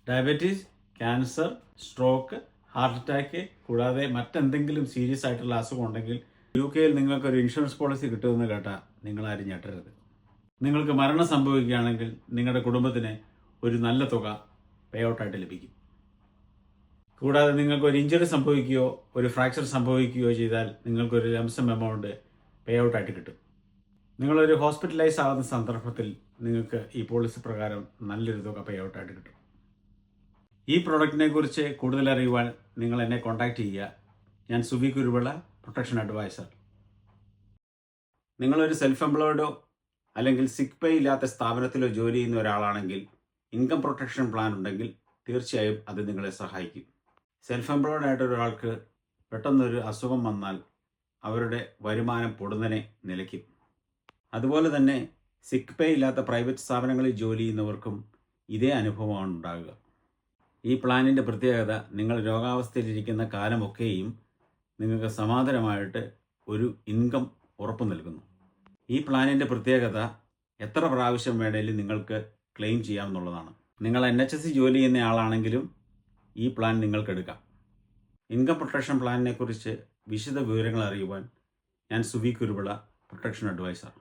Diabetes, cancer, stroke, heart attack കൂടാതെ മറ്റെന്തെങ്കിലും serious ആയിട്ടുള്ള അസുഖം ഉണ്ടെങ്കിൽ UK-യിൽ നിങ്ങൾക്കൊരു ഇൻഷുറൻസ് പോളിസി കിട്ടുമെന്ന് കേട്ടാൽ നിങ്ങളാരും ഞെട്ടരുത്. നിങ്ങൾക്ക് മരണം സംഭവിക്കുകയാണെങ്കിൽ നിങ്ങളുടെ കുടുംബത്തിന് ഒരു നല്ല തുക പേ ഔട്ടായിട്ട് ലഭിക്കും. കൂടാതെ നിങ്ങൾക്ക് ഒരു ഇഞ്ചറി സംഭവിക്കുകയോ ഒരു ഫ്രാക്ചർ സംഭവിക്കുകയോ ചെയ്താൽ നിങ്ങൾക്കൊരു ലംസം എമൗണ്ട് പേ ഔട്ടായിട്ട് കിട്ടും. നിങ്ങളൊരു ഹോസ്പിറ്റലൈസ് ആകുന്ന സന്ദർഭത്തിൽ നിങ്ങൾക്ക് ഈ പോളിസി പ്രകാരം നല്ലൊരു തുക പേ ഔട്ടായിട്ട് കിട്ടും. ഈ പ്രോഡക്റ്റിനെ കുറിച്ച് കൂടുതൽ അറിയുവാൻ നിങ്ങൾ എന്നെ കോൺടാക്റ്റ് ചെയ്യുക. ഞാൻ സുബി കുരുവിള, പ്രൊട്ടക്ഷൻ അഡ്വൈസർ. നിങ്ങളൊരു സെൽഫ് എംപ്ലോയ്ഡോ അല്ലെങ്കിൽ സിക്ക് പേ ഇല്ലാത്ത സ്ഥാപനത്തിലോ ജോലി ചെയ്യുന്ന ഒരാളാണെങ്കിൽ ഇൻകം പ്രൊട്ടക്ഷൻ പ്ലാൻ ഉണ്ടെങ്കിൽ തീർച്ചയായും അത് നിങ്ങളെ സഹായിക്കും. സെൽഫ് എംപ്ലോയ്ഡ് ആയിട്ട് ഒരാൾക്ക് പെട്ടെന്നൊരു അസുഖം വന്നാൽ അവരുടെ വരുമാനം പൊടുന്നനെ നിലയ്ക്കും. അതുപോലെ തന്നെ സിക്ക് പേ ഇല്ലാത്ത പ്രൈവറ്റ് സ്ഥാപനങ്ങളിൽ ജോലി ചെയ്യുന്നവർക്കും ഇതേ അനുഭവമാണ് ഉണ്ടാകുക. ഈ പ്ലാനിൻ്റെ പ്രത്യേകത, നിങ്ങൾ രോഗാവസ്ഥയിലിരിക്കുന്ന കാലമൊക്കെയും നിങ്ങൾക്ക് സമാന്തരമായിട്ട് ഒരു ഇൻകം ഉറപ്പു നൽകുന്നു. ഈ പ്ലാനിൻ്റെ പ്രത്യേകത, എത്ര പ്രാവശ്യം വേണേലും നിങ്ങൾക്ക് ക്ലെയിം ചെയ്യാമെന്നുള്ളതാണ്. നിങ്ങൾ NHS ജോലി ചെയ്യുന്ന ആളാണെങ്കിലും ഈ പ്ലാൻ നിങ്ങൾക്കെടുക്കാം. ഇൻകം പ്രൊട്ടക്ഷൻ പ്ലാനിനെ കുറിച്ച് വിശദ വിവരങ്ങൾ അറിയുവാൻ ഞാൻ സുബി കുരുവിള, പ്രൊട്ടക്ഷൻ അഡ്വൈസർ.